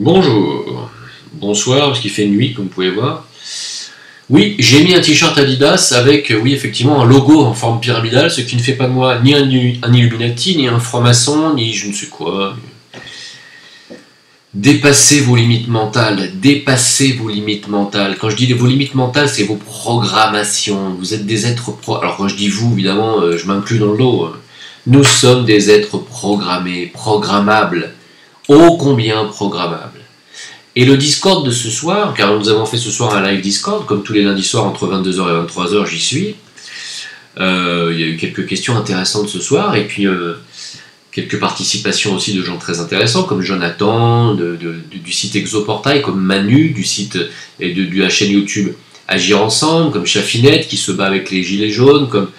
Bonjour, bonsoir, parce qu'il fait nuit comme vous pouvez voir. Oui, j'ai mis un t-shirt Adidas avec, oui effectivement, un logo en forme pyramidale, ce qui ne fait pas de moi ni un Illuminati, ni un franc-maçon, ni je ne sais quoi. Dépassez vos limites mentales, dépassez vos limites mentales. Quand je dis vos limites mentales, c'est vos programmations. Vous êtes des êtres Alors quand je dis vous, évidemment, je m'inclus dans le lot. Nous sommes des êtres programmés, programmables. Ô combien programmable. Et le Discord de ce soir, car nous avons fait ce soir un live Discord, comme tous les lundis soirs entre 22h et 23h, j'y suis. Il y a eu quelques questions intéressantes ce soir, et puis quelques participations aussi de gens très intéressants, comme Jonathan, du site Exoportail, comme Manu, du site et de la chaîne YouTube Agir Ensemble, comme Chafinette, qui se bat avec les Gilets jaunes, comme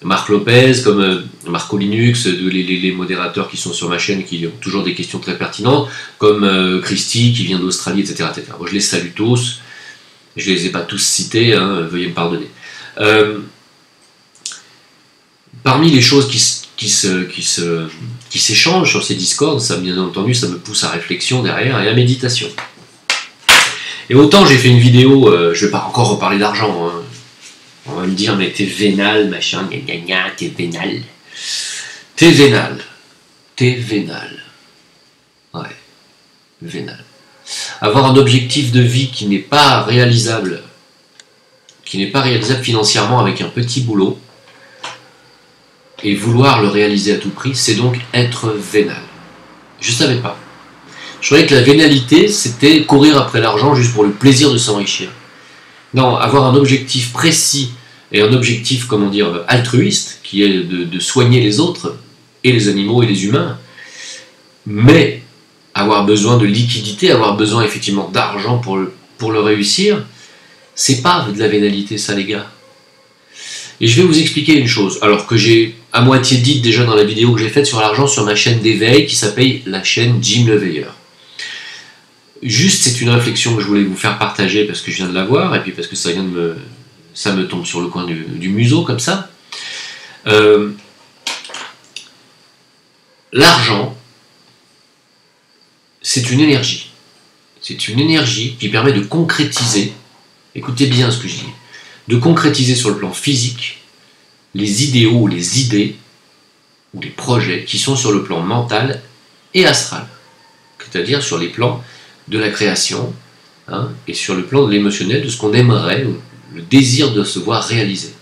Marc Lopez, comme Marco Linux, les modérateurs qui sont sur ma chaîne, qui ont toujours des questions très pertinentes, comme Christy qui vient d'Australie, etc., etc. Moi, je les salue tous, je ne les ai pas tous cités, hein, veuillez me pardonner. Parmi les choses qui s'échangent sur ces discords, ça bien entendu, ça me pousse à réflexion derrière et à méditation. Et autant j'ai fait une vidéo, je ne vais pas encore reparler d'argent, hein. On va me dire, mais t'es vénal, machin, gna gna gna, t'es vénal. T'es vénal. T'es vénal. Ouais. Vénal. Avoir un objectif de vie qui n'est pas réalisable financièrement avec un petit boulot, et vouloir le réaliser à tout prix, c'est donc être vénal. Je savais pas. Je croyais que la vénalité, c'était courir après l'argent juste pour le plaisir de s'enrichir. Non, avoir un objectif précis et un objectif, comment dire, altruiste, qui est de soigner les autres, et les animaux et les humains, mais avoir besoin de liquidité, avoir besoin effectivement d'argent pour le réussir, c'est pas de la vénalité, ça les gars. Et je vais vous expliquer une chose, alors que j'ai à moitié dite déjà dans la vidéo que j'ai faite sur l'argent sur ma chaîne d'éveil, qui s'appelle la chaîne Jim le Veilleur. Juste, c'est une réflexion que je voulais vous faire partager parce que je viens de la voir et puis parce que ça me tombe sur le coin du museau comme ça. L'argent, c'est une énergie. C'est une énergie qui permet de concrétiser, écoutez bien ce que je dis, de concrétiser sur le plan physique les idéaux ou les idées ou les projets qui sont sur le plan mental et astral, c'est-à-dire sur les plans de la création, hein, et sur le plan de l'émotionnel, de ce qu'on aimerait, le désir de se voir réalisé.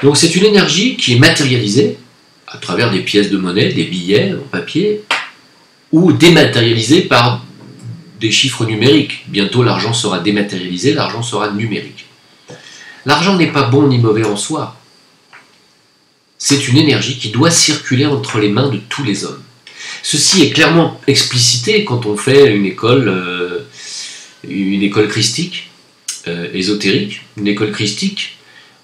Donc c'est une énergie qui est matérialisée à travers des pièces de monnaie, des billets en papier, ou dématérialisée par des chiffres numériques. Bientôt l'argent sera dématérialisé, l'argent sera numérique. L'argent n'est pas bon ni mauvais en soi. C'est une énergie qui doit circuler entre les mains de tous les hommes. Ceci est clairement explicité quand on fait une école christique, ésotérique, une école christique.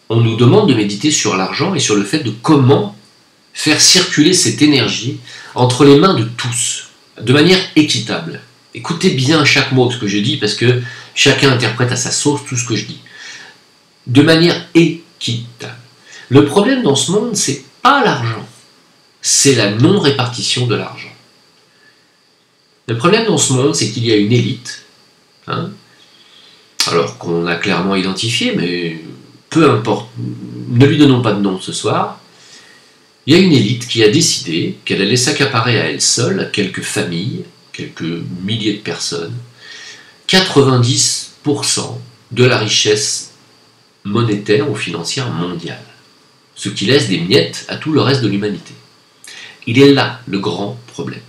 On nous demande de méditer sur l'argent et sur le fait de comment faire circuler cette énergie entre les mains de tous, de manière équitable. Écoutez bien chaque mot de ce que je dis, parce que chacun interprète à sa sauce tout ce que je dis. De manière équitable. Le problème dans ce monde, c'est pas l'argent, c'est la non-répartition de l'argent. Le problème dans ce monde, c'est qu'il y a une élite, hein, alors qu'on a clairement identifié, mais peu importe, ne lui donnons pas de nom ce soir. Il y a une élite qui a décidé qu'elle allait s'accaparer à elle seule, à quelques familles, quelques milliers de personnes, 90% de la richesse monétaire ou financière mondiale, ce qui laisse des miettes à tout le reste de l'humanité. Il est là le grand problème.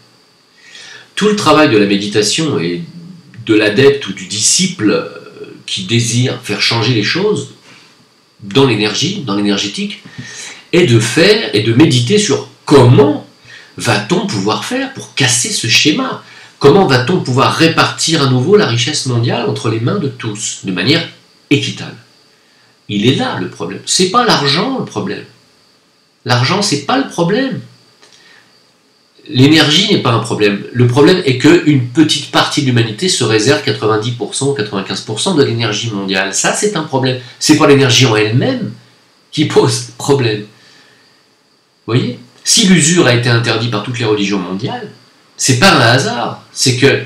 Tout le travail de la méditation et de l'adepte ou du disciple qui désire faire changer les choses dans l'énergie, dans l'énergétique, est de faire et de méditer sur comment va-t-on pouvoir faire pour casser ce schéma. Comment va-t-on pouvoir répartir à nouveau la richesse mondiale entre les mains de tous, de manière équitable. Il est là le problème. C'est pas l'argent le problème. L'argent, c'est pas le problème. L'énergie n'est pas un problème. Le problème est qu'une petite partie de l'humanité se réserve 90% ou 95% de l'énergie mondiale. Ça, c'est un problème. C'est pas l'énergie en elle-même qui pose problème. Vous voyez ? Si l'usure a été interdite par toutes les religions mondiales, C'est pas un hasard, c'est que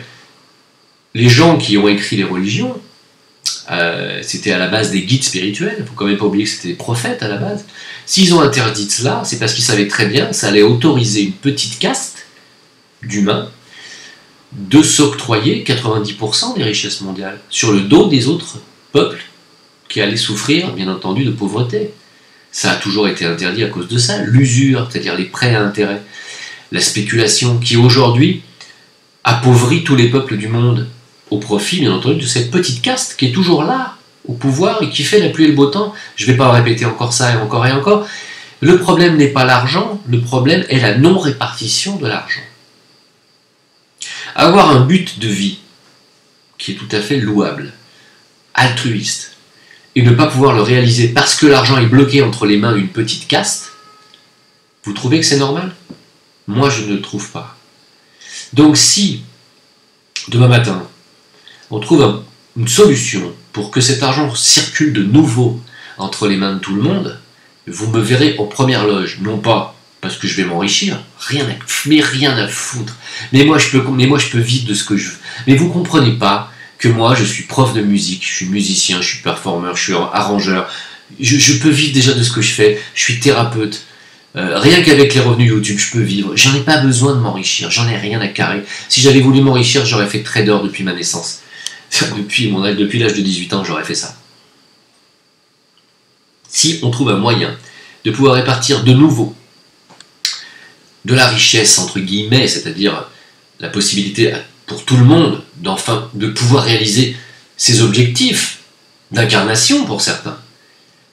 les gens qui ont écrit les religions, c'était à la base des guides spirituels, il ne faut quand même pas oublier que c'était des prophètes à la base. S'ils ont interdit cela, c'est parce qu'ils savaient très bien que ça allait autoriser une petite caste d'humains de s'octroyer 90% des richesses mondiales sur le dos des autres peuples qui allaient souffrir, bien entendu, de pauvreté. Ça a toujours été interdit à cause de ça. L'usure, c'est-à-dire les prêts à intérêt, la spéculation qui aujourd'hui appauvrit tous les peuples du monde au profit, bien entendu, de cette petite caste qui est toujours là, au pouvoir, et qui fait la pluie et le beau temps. Je ne vais pas répéter encore ça et encore et encore. Le problème n'est pas l'argent, le problème est la non-répartition de l'argent. Avoir un but de vie qui est tout à fait louable, altruiste, et ne pas pouvoir le réaliser parce que l'argent est bloqué entre les mains d'une petite caste, vous trouvez que c'est normal? Moi, je ne le trouve pas. Donc si, demain matin, on trouve une solution pour que cet argent circule de nouveau entre les mains de tout le monde, vous me verrez en première loge, non pas parce que je vais m'enrichir, rien à foutre. Mais moi, je peux vivre de ce que je veux. Mais vous comprenez pas que moi, je suis prof de musique, je suis musicien, je suis performeur, je suis arrangeur. Je peux vivre déjà de ce que je fais. Je suis thérapeute. Rien qu'avec les revenus YouTube, je peux vivre. J'en ai pas besoin de m'enrichir. J'en ai rien à carrer. Si j'avais voulu m'enrichir, j'aurais fait trader depuis ma naissance. Depuis l'âge de 18 ans, j'aurais fait ça. Si on trouve un moyen de pouvoir répartir de nouveau de la richesse, entre guillemets, c'est-à-dire la possibilité pour tout le monde de pouvoir réaliser ses objectifs d'incarnation pour certains,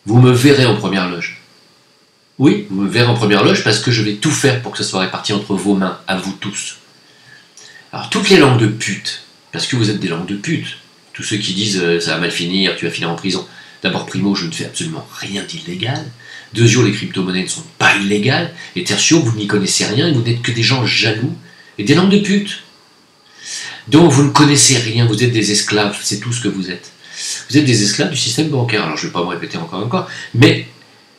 vous me verrez en première loge. Oui, vous me verrez en première loge parce que je vais tout faire pour que ce soit réparti entre vos mains, à vous tous. Alors toutes les langues de pute, parce que vous êtes des langues de pute, tous ceux qui disent ça va mal finir, tu vas finir en prison. D'abord, primo, je ne fais absolument rien d'illégal. Deuxièmement, les crypto-monnaies ne sont pas illégales. Et tertio, vous n'y connaissez rien et vous n'êtes que des gens jaloux et des langues de pute. Donc vous ne connaissez rien, vous êtes des esclaves, c'est tout ce que vous êtes. Vous êtes des esclaves du système bancaire. Alors je ne vais pas me répéter encore, mais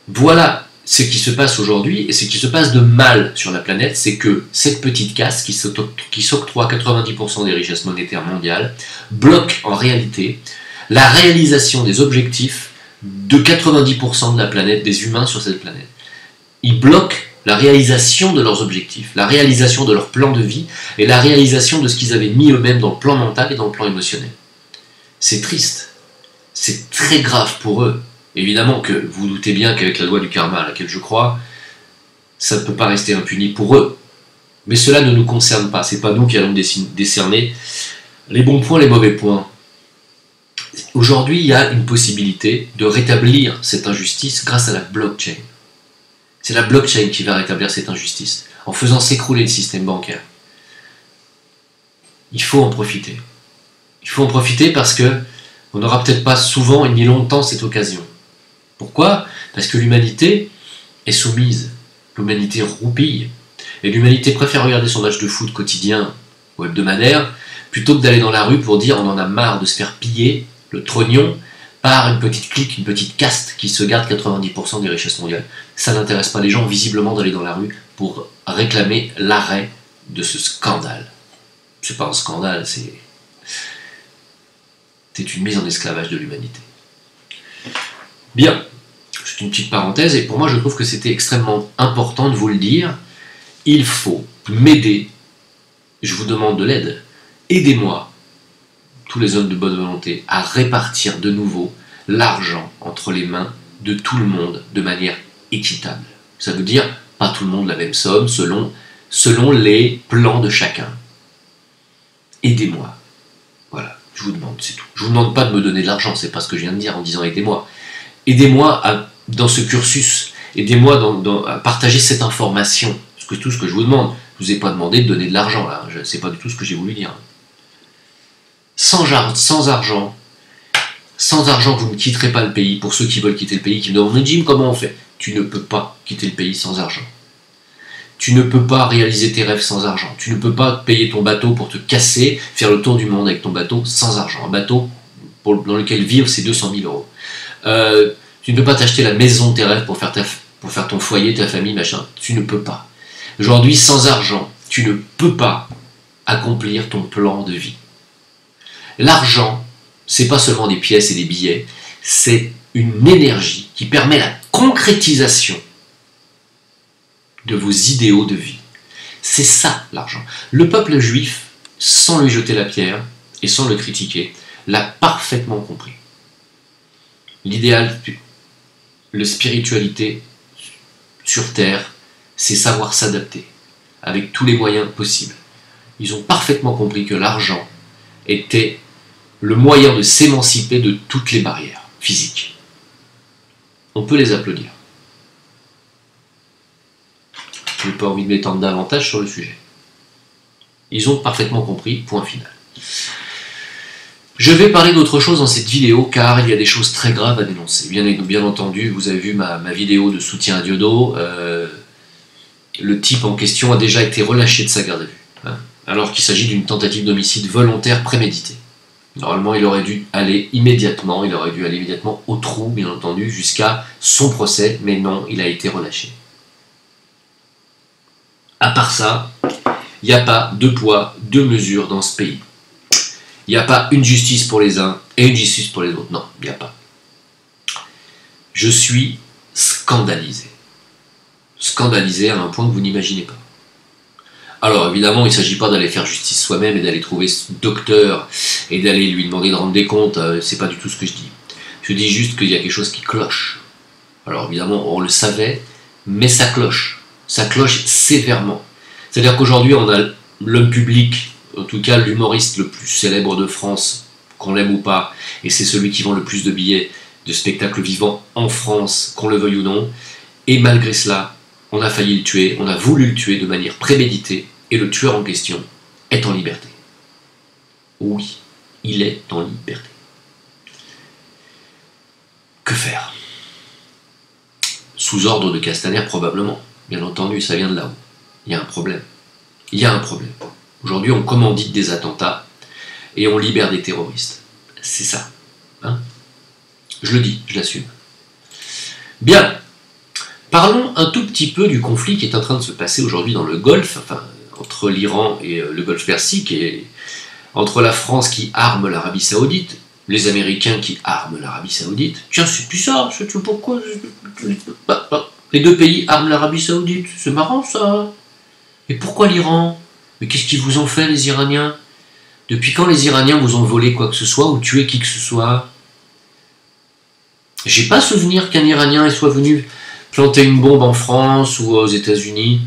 voilà ce qui se passe aujourd'hui et ce qui se passe de mal sur la planète, c'est que cette petite caste qui s'octroie 90% des richesses monétaires mondiales bloque en réalité la réalisation des objectifs de 90% de la planète, des humains sur cette planète. Ils bloquent la réalisation de leurs objectifs, la réalisation de leur plan de vie et la réalisation de ce qu'ils avaient mis eux-mêmes dans le plan mental et dans le plan émotionnel. C'est triste, c'est très grave pour eux. Évidemment que vous doutez bien qu'avec la loi du karma à laquelle je crois, ça ne peut pas rester impuni pour eux. Mais cela ne nous concerne pas, c'est pas nous qui allons décerner les bons points, les mauvais points. Aujourd'hui, il y a une possibilité de rétablir cette injustice grâce à la blockchain. C'est la blockchain qui va rétablir cette injustice, en faisant s'écrouler le système bancaire. Il faut en profiter. Il faut en profiter parce que on n'aura peut-être pas souvent ni longtemps cette occasion. Pourquoi? Parce que l'humanité est soumise, l'humanité roupille, et l'humanité préfère regarder son match de foot quotidien ou hebdomadaire, plutôt que d'aller dans la rue pour dire on en a marre de se faire piller le trognon par une petite clique, une petite caste qui se garde 90% des richesses mondiales. Ça n'intéresse pas les gens, visiblement, d'aller dans la rue pour réclamer l'arrêt de ce scandale. C'est pas un scandale, c'est une mise en esclavage de l'humanité. Bien, c'est une petite parenthèse, et pour moi, je trouve que c'était extrêmement important de vous le dire. Il faut m'aider, je vous demande de l'aide, aidez-moi, tous les hommes de bonne volonté, à répartir de nouveau l'argent entre les mains de tout le monde de manière équitable. Ça veut dire pas tout le monde la même somme selon les plans de chacun. Aidez-moi. Voilà, je vous demande, c'est tout. Je vous demande pas de me donner de l'argent, c'est pas ce que je viens de dire en disant aidez-moi. Aidez-moi dans ce cursus, aidez-moi à partager cette information. Parce que tout ce que je vous demande, je vous ai pas demandé de donner de l'argent là, c'est pas du tout ce que j'ai voulu dire. Sans argent, vous ne quitterez pas le pays. Pour ceux qui veulent quitter le pays, qui me demandent Jim, comment on fait? Tu ne peux pas quitter le pays sans argent. Tu ne peux pas réaliser tes rêves sans argent. Tu ne peux pas payer ton bateau pour te casser, faire le tour du monde avec ton bateau sans argent. Un bateau dans lequel vivre, c'est 200 000 €. Tu ne peux pas t'acheter la maison de tes rêves pour faire ton foyer, ta famille, machin. Tu ne peux pas. Aujourd'hui, sans argent, tu ne peux pas accomplir ton plan de vie. L'argent, c'est pas seulement des pièces et des billets, c'est une énergie qui permet la concrétisation de vos idéaux de vie. C'est ça l'argent. Le peuple juif, sans lui jeter la pierre et sans le critiquer, l'a parfaitement compris. L'idéal, la spiritualité sur terre, c'est savoir s'adapter avec tous les moyens possibles. Ils ont parfaitement compris que l'argent était le moyen de s'émanciper de toutes les barrières physiques. On peut les applaudir. Je n'ai pas envie de m'étendre davantage sur le sujet. Ils ont parfaitement compris, point final. Je vais parler d'autre chose dans cette vidéo car il y a des choses très graves à dénoncer. Bien entendu, vous avez vu ma vidéo de soutien à Diodo. Le type en question a déjà été relâché de sa garde à vue, hein, alors qu'il s'agit d'une tentative d'homicide volontaire prémédité. Normalement, il aurait dû aller immédiatement au trou, bien entendu, jusqu'à son procès, mais non, il a été relâché. À part ça, il n'y a pas deux poids, deux mesures dans ce pays. Il n'y a pas une justice pour les uns et une justice pour les autres. Non, il n'y a pas. Je suis scandalisé. Scandalisé à un point que vous n'imaginez pas. Alors évidemment, il ne s'agit pas d'aller faire justice soi-même et d'aller trouver ce docteur et d'aller lui demander de rendre des comptes. C'est pas du tout ce que je dis. Je dis juste qu'il y a quelque chose qui cloche. Alors évidemment, on le savait, mais ça cloche. Ça cloche sévèrement. C'est-à-dire qu'aujourd'hui, on a l'homme public, en tout cas l'humoriste le plus célèbre de France, qu'on l'aime ou pas, et c'est celui qui vend le plus de billets de spectacles vivants en France, qu'on le veuille ou non, et malgré cela, on a failli le tuer, on a voulu le tuer de manière préméditée, et le tueur en question est en liberté. Oui, il est en liberté. Que faire? Sous ordre de Castaner, probablement. Bien entendu, ça vient de là-haut. Il y a un problème. Il y a un problème. Aujourd'hui, on commandite des attentats et on libère des terroristes. C'est ça. Hein? Je le dis, je l'assume. Bien. Parlons un tout petit peu du conflit qui est en train de se passer aujourd'hui dans le Golfe, enfin, entre l'Iran et le Golfe Persique, et entre la France qui arme l'Arabie Saoudite, les Américains qui arment l'Arabie Saoudite. Tiens, c'est bizarre, c'est pourquoi les deux pays arment l'Arabie Saoudite? C'est marrant ça. Et pourquoi l'Iran? Mais qu'est-ce qu'ils vous ont fait, les Iraniens? Depuis quand les Iraniens vous ont volé quoi que ce soit ou tué qui que ce soit? J'ai pas souvenir qu'un Iranien soit venu planter une bombe en France ou aux États-Unis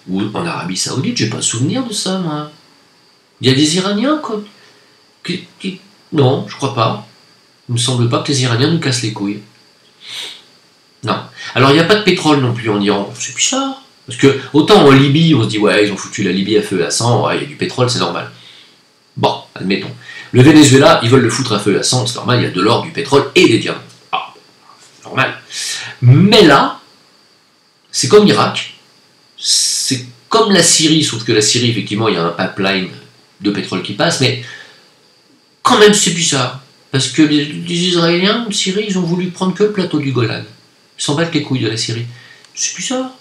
ou en Arabie Saoudite. J'ai pas souvenir de ça, moi. Il y a des Iraniens, quoi. Non, je crois pas. Il me semble pas que les Iraniens nous cassent les couilles. Non. Alors, il n'y a pas de pétrole non plus en Iran. C'est bizarre. Parce que, autant en Libye, on se dit, ouais, ils ont foutu la Libye à feu et à sang, ouais, il y a du pétrole, c'est normal. Bon, admettons. Le Venezuela, ils veulent le foutre à feu et à sang, c'est normal, il y a de l'or, du pétrole et des diamants. Ah, normal. Mais là, c'est comme l'Irak, c'est comme la Syrie, sauf que la Syrie, effectivement, il y a un pipeline de pétrole qui passe, mais quand même, c'est bizarre. Parce que les Israéliens, en Syrie, ils ont voulu prendre que le plateau du Golan. Ils s'en battent les couilles de la Syrie. C'est bizarre.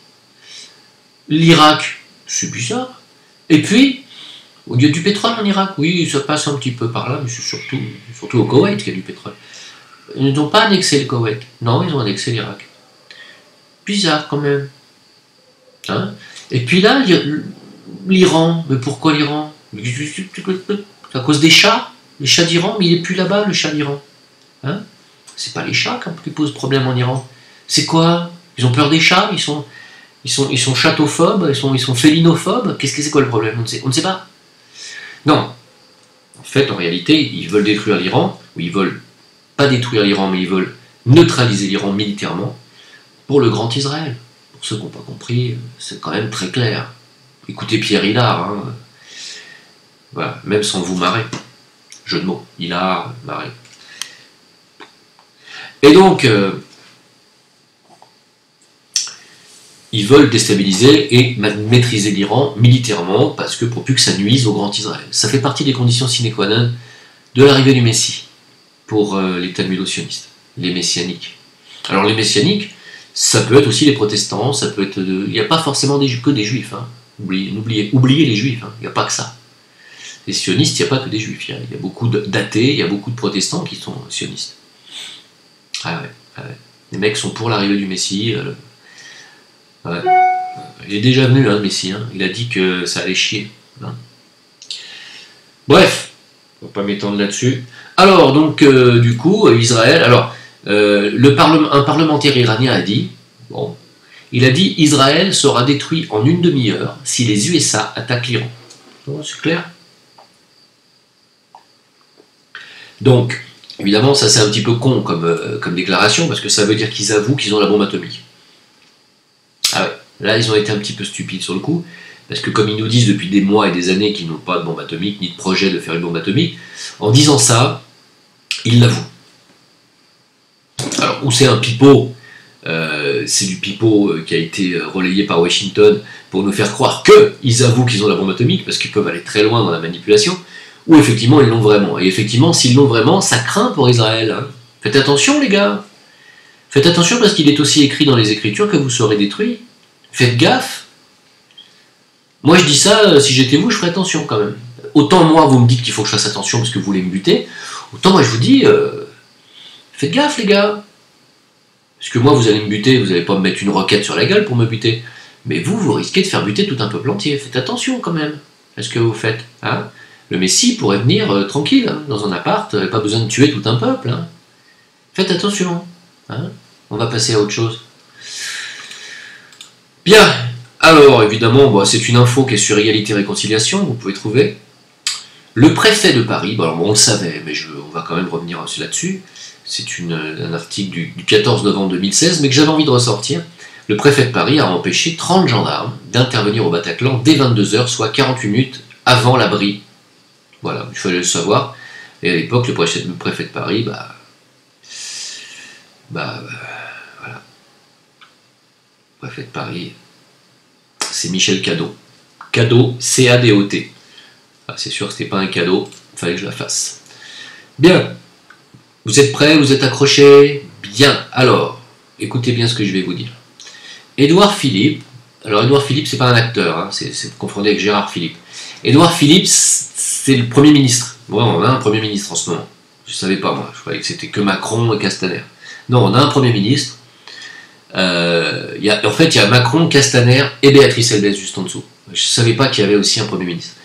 L'Irak, c'est bizarre. Et puis, il y a du pétrole en Irak. Oui, ça passe un petit peu par là, mais c'est surtout au Koweït qu'il y a du pétrole. Ils n'ont pas annexé le Koweït. Non, ils ont annexé l'Irak. Bizarre quand même. Hein? Et puis là, l'Iran. Mais pourquoi l'Iran? C'est à cause des chats. Les chats d'Iran, mais il n'est plus là-bas, le chat d'Iran. Hein? C'est pas les chats qui posent problème en Iran. C'est quoi? Ils ont peur des chats? Ils sont chatophobes? Ils sont félinophobes? Qu'est-ce que c'est quoi le problème? On ne sait pas. Non. En fait, en réalité, ils veulent détruire l'Iran, ou ils veulent pas détruire l'Iran, mais ils veulent neutraliser l'Iran militairement pour le grand Israël. Pour ceux qui n'ont pas compris, c'est quand même très clair. Écoutez Pierre Hillard, hein. Voilà, même sans vous marrer. Jeu de mots, Hillard, marrer. Et donc, ils veulent déstabiliser et maîtriser l'Iran militairement parce que pour plus que ça nuise au grand Israël. Ça fait partie des conditions sine qua non de l'arrivée du Messie pour les talmudo-sionistes, les messianiques. Alors les messianiques, ça peut être aussi les protestants, il n'y a pas forcément que des juifs. Hein. Oubliez les juifs, il n'y a pas que ça. Les sionistes, il n'y a pas que des juifs, il y a beaucoup d'athées, il y a beaucoup de protestants qui sont sionistes. Ah ouais, ah ouais. Les mecs sont pour l'arrivée du Messie. Ouais. Il est déjà venu, hein, le Messie, hein. Il a dit que ça allait chier. Hein. Bref, on va pas m'étendre là-dessus. Alors, donc, du coup, Israël, alors, un parlementaire iranien a dit, bon, il a dit Israël sera détruit en une demi-heure si les USA attaquent l'Iran. Bon, c'est clair? Donc, évidemment, ça c'est un petit peu con comme déclaration, parce que ça veut dire qu'ils avouent qu'ils ont la bombe atomique. Ah ouais, là ils ont été un petit peu stupides sur le coup, parce que comme ils nous disent depuis des mois et des années qu'ils n'ont pas de bombe atomique, ni de projet de faire une bombe atomique, en disant ça, ils l'avouent. Alors, où c'est un pipeau, c'est du pipeau qui a été relayé par Washington pour nous faire croire qu'ils avouent qu'ils ont la bombe atomique, parce qu'ils peuvent aller très loin dans la manipulation, ou effectivement ils l'ont vraiment. Et effectivement, s'ils l'ont vraiment, ça craint pour Israël. Hein. Faites attention les gars. Faites attention parce qu'il est aussi écrit dans les Écritures que vous serez détruits. Faites gaffe. Moi je dis ça, si j'étais vous, je ferais attention quand même. Autant moi vous me dites qu'il faut que je fasse attention parce que vous voulez me buter, autant moi je vous dis, faites gaffe les gars. Parce que moi vous allez me buter, vous n'allez pas me mettre une roquette sur la gueule pour me buter. Mais vous risquez de faire buter tout un peuple entier. Faites attention quand même à ce que vous faites. Hein. Le Messie pourrait venir tranquille, hein, dans un appart, pas besoin de tuer tout un peuple. Hein. Faites attention. Hein. On va passer à autre chose. Bien. Alors, évidemment, bon, c'est une info qui est sur Égalité Réconciliation, vous pouvez trouver. Le préfet de Paris, bon, alors, on le savait, mais on va quand même revenir là-dessus. C'est un article du 14 novembre 2016, mais que j'avais envie de ressortir. Le préfet de Paris a empêché 30 gendarmes d'intervenir au Bataclan dès 22h, soit 48 minutes avant l'abri. Voilà, il fallait le savoir. Et à l'époque, le préfet de Paris, voilà. Le préfet de Paris, c'est Michel Cadot. Cadot, C-A-D-O-T. Ah, c'est sûr que c'était pas un cadeau, il fallait que je la fasse. Bien. Vous êtes prêts? Vous êtes accrochés? Bien. Alors, écoutez bien ce que je vais vous dire. Édouard Philippe, alors Édouard Philippe, c'est pas un acteur, hein, c'est confondu avec Gérard Philippe. Édouard Philippe, c'est le Premier ministre. Bon, on a un Premier ministre en ce moment. Je savais pas, moi. Je croyais que c'était que Macron et Castaner. Non, on a un Premier ministre. En fait, il y a Macron, Castaner et Béatrice Elbès juste en dessous. Je savais pas qu'il y avait aussi un Premier ministre.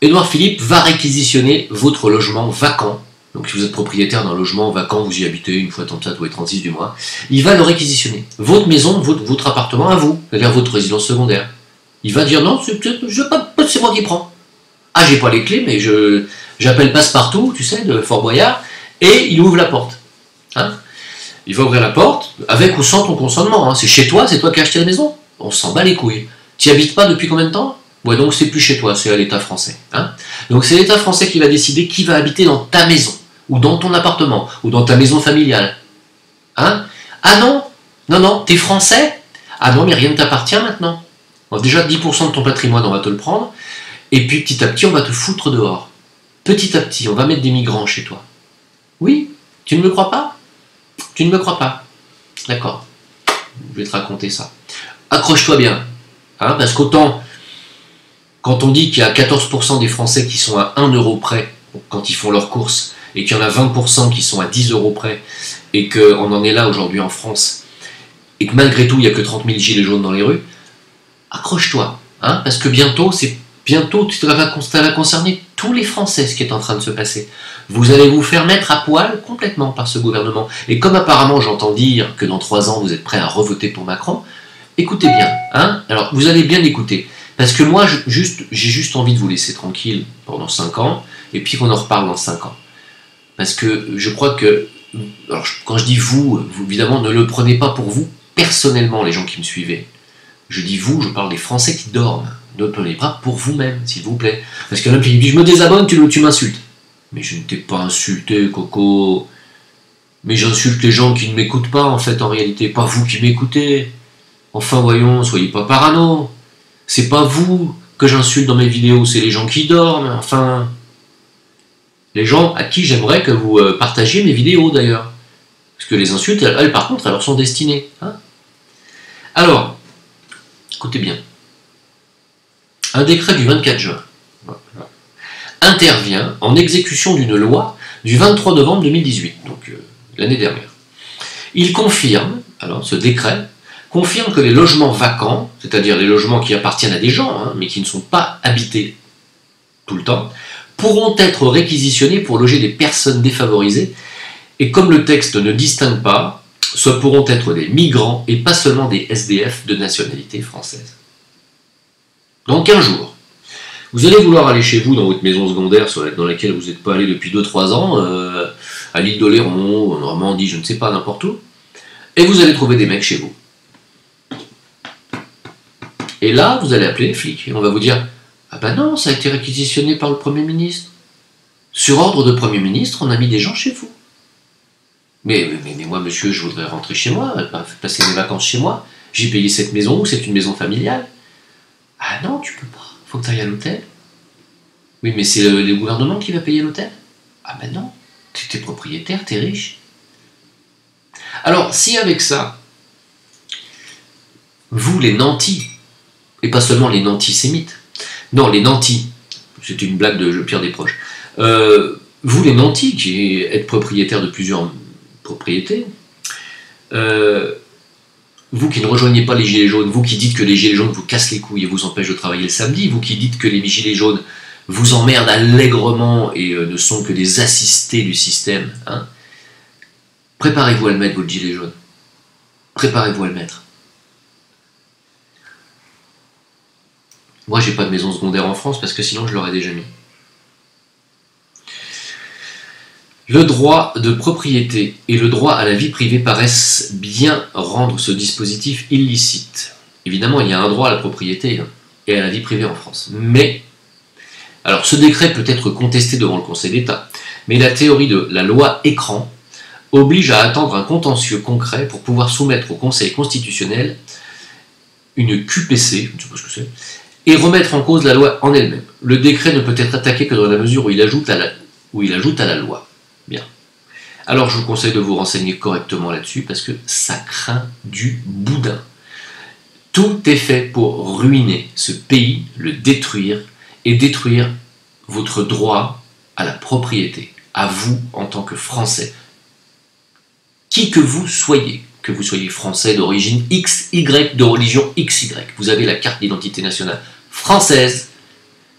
Édouard Philippe va réquisitionner votre logement vacant. Donc, si vous êtes propriétaire d'un logement vacant, vous y habitez une fois tant tous les 36 du mois, il va le réquisitionner. Votre maison, votre appartement à vous, c'est-à-dire votre résidence secondaire. Il va dire non, c'est moi qui prends. Ah, j'ai pas les clés, mais j'appelle Passepartout, tu sais, de Fort Boyard, et il ouvre la porte. Hein, il va ouvrir la porte, avec ou sans ton consentement. Hein. C'est chez toi, c'est toi qui as acheté la maison. On s'en bat les couilles. Tu n'y habites pas depuis combien de temps? Ouais, donc c'est plus chez toi, c'est à l'État français. Hein. Donc c'est l'État français qui va décider qui va habiter dans ta maison, ou dans ton appartement, ou dans ta maison familiale. Hein? Ah non, non, t'es français? Ah non, mais rien ne t'appartient maintenant. Alors déjà 10% de ton patrimoine, on va te le prendre, et puis petit à petit, on va te foutre dehors. Petit à petit, on va mettre des migrants chez toi. Oui? Tu ne me crois pas? Tu ne me crois pas? D'accord. Je vais te raconter ça. Accroche-toi bien. Hein, parce qu'autant, quand on dit qu'il y a 14% des Français qui sont à 1 euro près quand ils font leurs courses, et qu'il y en a 20% qui sont à 10 euros près, et qu'on en est là aujourd'hui en France, et que malgré tout, il n'y a que 30 000 gilets jaunes dans les rues, accroche-toi. Hein, parce que bientôt, ça va concerner tous les Français, ce qui est en train de se passer. Vous allez vous faire mettre à poil complètement par ce gouvernement. Et comme apparemment j'entends dire que dans 3 ans vous êtes prêts à revoter pour Macron, écoutez bien. Hein, alors vous allez bien écouter. Parce que moi, j'ai juste envie de vous laisser tranquille pendant 5 ans, et puis qu'on en reparle dans 5 ans. Parce que je crois que, alors quand je dis vous, évidemment ne le prenez pas pour vous, personnellement les gens qui me suivez. Je dis vous, je parle des Français qui dorment. Ne prenez pas pour vous-même, s'il vous plaît. Parce qu'il y en a qui me disent, je me désabonne, tu m'insultes. Mais je ne t'ai pas insulté, Coco. Mais j'insulte les gens qui ne m'écoutent pas, en fait, en réalité. Pas vous qui m'écoutez. Enfin, voyons, soyez pas parano. C'est pas vous que j'insulte dans mes vidéos, c'est les gens qui dorment. Enfin, les gens à qui j'aimerais que vous partagiez mes vidéos, d'ailleurs. Parce que les insultes, elles par contre, elles leur sont destinées. Hein. Alors, écoutez bien. Un décret du 24 juin. intervient en exécution d'une loi du 23 novembre 2018, donc l'année dernière. Il confirme, alors ce décret, confirme que les logements vacants, c'est-à-dire les logements qui appartiennent à des gens, hein, mais qui ne sont pas habités tout le temps, pourront être réquisitionnés pour loger des personnes défavorisées, et comme le texte ne distingue pas, ce pourront être des migrants et pas seulement des SDF de nationalité française. Donc un jour, vous allez vouloir aller chez vous dans votre maison secondaire dans laquelle vous n'êtes pas allé depuis 2-3 ans, à l'île d'Oléron, en Normandie, je ne sais pas, n'importe où, et vous allez trouver des mecs chez vous. Et là, vous allez appeler les flics, et on va vous dire « Ah ben non, ça a été réquisitionné par le Premier ministre. Sur ordre de Premier ministre, on a mis des gens chez vous. » Mais moi, monsieur, je voudrais rentrer chez moi, passer mes vacances chez moi. J'ai payé cette maison, c'est une maison familiale. Ah non, tu peux pas. Faut que tu ailles à l'hôtel. Oui, mais c'est le gouvernement qui va payer l'hôtel. Ah ben non, tu es propriétaire, tu es riche. Alors, si avec ça, vous les nantis, et pas seulement les nantis-sémites, non, les nantis, c'est une blague de Pierre Desproges, vous les nantis qui êtes propriétaires de plusieurs propriétés, vous qui ne rejoignez pas les gilets jaunes, vous qui dites que les gilets jaunes vous cassent les couilles et vous empêchent de travailler le samedi, vous qui dites que les gilets jaunes vous emmerdent allègrement et ne sont que des assistés du système, hein, préparez-vous à le mettre, votre gilet jaune. Préparez-vous à le mettre. Moi, j'ai pas de maison secondaire en France parce que sinon je l'aurais déjà mis. Le droit de propriété et le droit à la vie privée paraissent bien rendre ce dispositif illicite. Évidemment, il y a un droit à la propriété et à la vie privée en France. Mais, alors ce décret peut être contesté devant le Conseil d'État, mais la théorie de la loi écran oblige à attendre un contentieux concret pour pouvoir soumettre au Conseil constitutionnel une QPC, je ne sais pas ce que c'est, et remettre en cause la loi en elle-même. Le décret ne peut être attaqué que dans la mesure où il ajoute à la loi. Bien. Alors je vous conseille de vous renseigner correctement là-dessus parce que ça craint du boudin. Tout est fait pour ruiner ce pays, le détruire et détruire votre droit à la propriété, à vous en tant que Français. Qui que vous soyez français d'origine X, Y, de religion XY, vous avez la carte d'identité nationale française,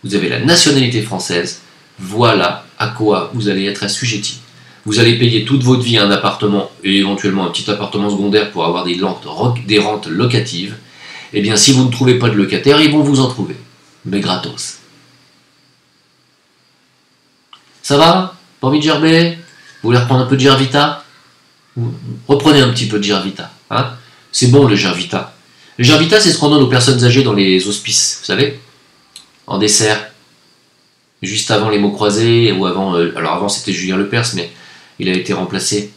vous avez la nationalité française, voilà à quoi vous allez être assujetti. Vous allez payer toute votre vie un appartement et éventuellement un petit appartement secondaire pour avoir des rentes locatives. Eh bien, si vous ne trouvez pas de locataire, ils vont vous en trouver. Mais gratos. Ça va? Pas envie de gerber? Vous voulez reprendre un peu de Gervita? Reprenez un petit peu de Gervita. Hein, c'est bon le Gervita. Le Gervita, c'est ce qu'on donne aux personnes âgées dans les hospices, vous savez? En dessert. Juste avant les mots croisés, ou avant... alors avant c'était Julien Lepers, mais il a été remplacé.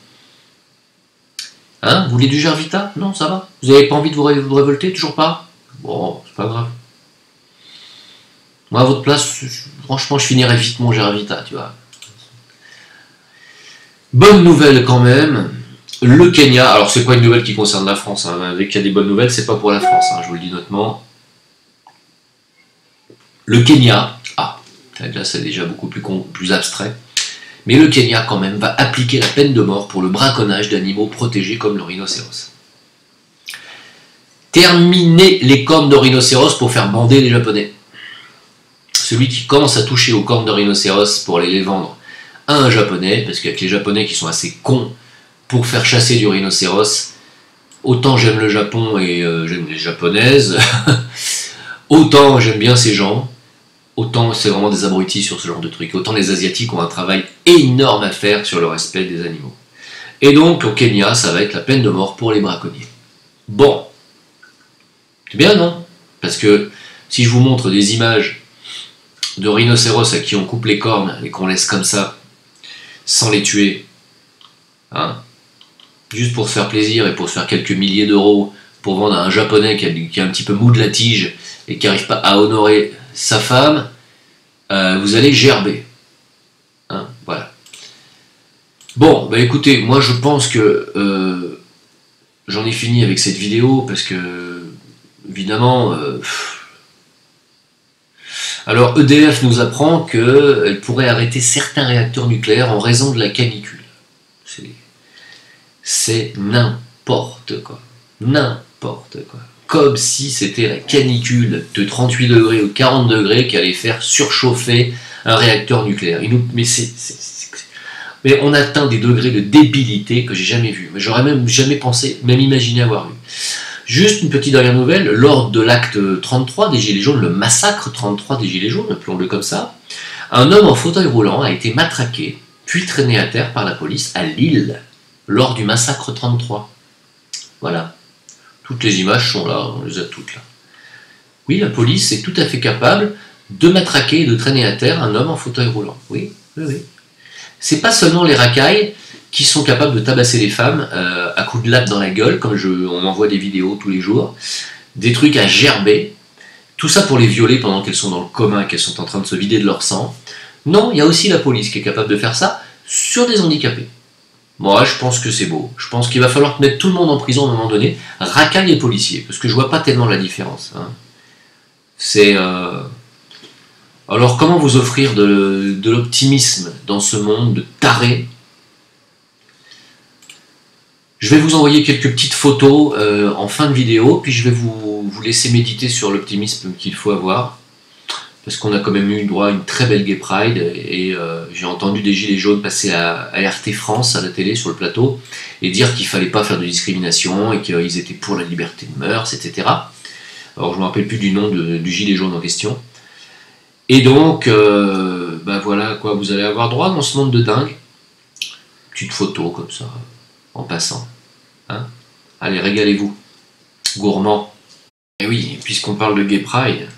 Hein? Vous voulez du Gervita? Non, ça va. Vous n'avez pas envie de vous révolter? Toujours pas? Bon, c'est pas grave. Moi, à votre place, franchement, je finirais vite mon Gervita, tu vois. Bonne nouvelle quand même. Le Kenya, alors c'est pas une nouvelle qui concerne la France, hein. Avec qu'il y a des bonnes nouvelles, c'est pas pour la France, hein, je vous le dis notamment. Le Kenya, là c'est déjà beaucoup plus abstrait, mais le Kenya quand même va appliquer la peine de mort pour le braconnage d'animaux protégés comme le rhinocéros. Terminer les cornes de rhinocéros pour faire bander les Japonais. Celui qui commence à toucher aux cornes de rhinocéros pour aller les vendre à un Japonais, parce qu'avec les Japonais qui sont assez cons pour faire chasser du rhinocéros, autant j'aime le Japon et j'aime les Japonaises, autant j'aime bien ces gens, autant c'est vraiment des abrutis sur ce genre de trucs, autant les Asiatiques ont un travail énorme à faire sur le respect des animaux. Et donc au Kenya, ça va être la peine de mort pour les braconniers. Bon, c'est bien non? Parce que si je vous montre des images de rhinocéros à qui on coupe les cornes et qu'on laisse comme ça, sans les tuer, hein, juste pour se faire plaisir et pour se faire quelques milliers d'euros, pour vendre à un Japonais qui est un petit peu mou de la tige et qui n'arrive pas à honorer sa femme, vous allez gerber. Hein, voilà. Bon, bah écoutez, moi je pense que j'en ai fini avec cette vidéo parce que, évidemment, Alors EDF nous apprend qu'elle pourrait arrêter certains réacteurs nucléaires en raison de la canicule. C'est n'importe quoi. N'importe quoi. Comme si c'était la canicule de 38 degrés ou 40 degrés qui allait faire surchauffer un réacteur nucléaire. Mais on atteint des degrés de débilité que j'ai jamais vus. Mais j'aurais même jamais pensé, même imaginé avoir eu. Juste une petite dernière nouvelle, lors de l'acte 33 des Gilets jaunes, le massacre 33 des Gilets jaunes, appelons-le comme ça, un homme en fauteuil roulant a été matraqué, puis traîné à terre par la police à Lille, lors du massacre 33. Voilà. Toutes les images sont là, on les a toutes là. Oui, la police est tout à fait capable de matraquer et de traîner à terre un homme en fauteuil roulant. Oui, oui, oui. C'est pas seulement les racailles qui sont capables de tabasser les femmes à coups de latte dans la gueule, comme on m'envoie des vidéos tous les jours, des trucs à gerber, tout ça pour les violer pendant qu'elles sont dans le coma, qu'elles sont en train de se vider de leur sang. Non, il y a aussi la police qui est capable de faire ça sur des handicapés. Moi, je pense que c'est beau. Je pense qu'il va falloir mettre tout le monde en prison à un moment donné, racailles et policiers, parce que je vois pas tellement la différence. Hein. C'est... Alors, comment vous offrir de l'optimisme dans ce monde de tarés? Je vais vous envoyer quelques petites photos en fin de vidéo, puis je vais vous laisser méditer sur l'optimisme qu'il faut avoir, parce qu'on a quand même eu droit à une très belle Gay Pride, et j'ai entendu des gilets jaunes passer à RT France, à la télé, sur le plateau, et dire qu'il fallait pas faire de discrimination, et qu'ils étaient pour la liberté de mœurs, etc. Alors je ne me rappelle plus du nom du gilet jaune en question. Et donc, voilà quoi, vous allez avoir droit dans ce monde de dingue. Petite photo comme ça, en passant. Hein, allez, régalez-vous. Gourmand. Et oui, puisqu'on parle de Gay Pride,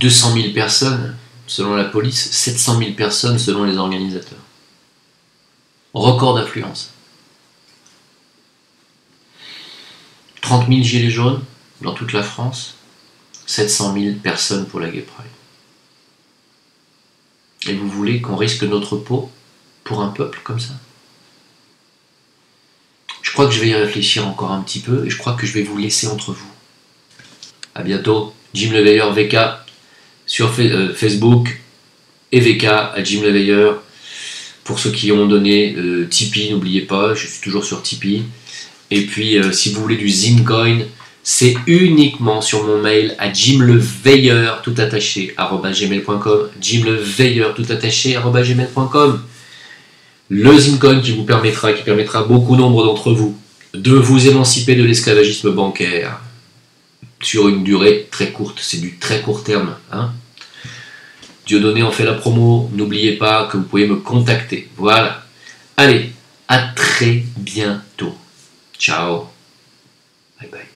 200 000 personnes selon la police, 700 000 personnes selon les organisateurs. Record d'affluence. 30 000 gilets jaunes dans toute la France, 700 000 personnes pour la Gay Pride. Et vous voulez qu'on risque notre peau pour un peuple comme ça? Je crois que je vais y réfléchir encore un petit peu et je crois que je vais vous laisser entre vous. A bientôt. Jim Leveilleur VK sur Facebook et VK à Jim Leveilleur. Pour ceux qui ont donné Tipeee, n'oubliez pas, je suis toujours sur Tipeee. Et puis si vous voulez du Zimcoin, c'est uniquement sur mon mail à jimleveilleur tout attaché @gmail.com, jimleveilleur tout attaché @gmail.com. Le Zimcoin qui permettra beaucoup nombre d'entre vous de vous émanciper de l'esclavagisme bancaire sur une durée très courte, c'est du très court terme. Hein. Dieudonné en fait la promo, n'oubliez pas que vous pouvez me contacter. Voilà. Allez, à très bientôt. Ciao. Bye bye.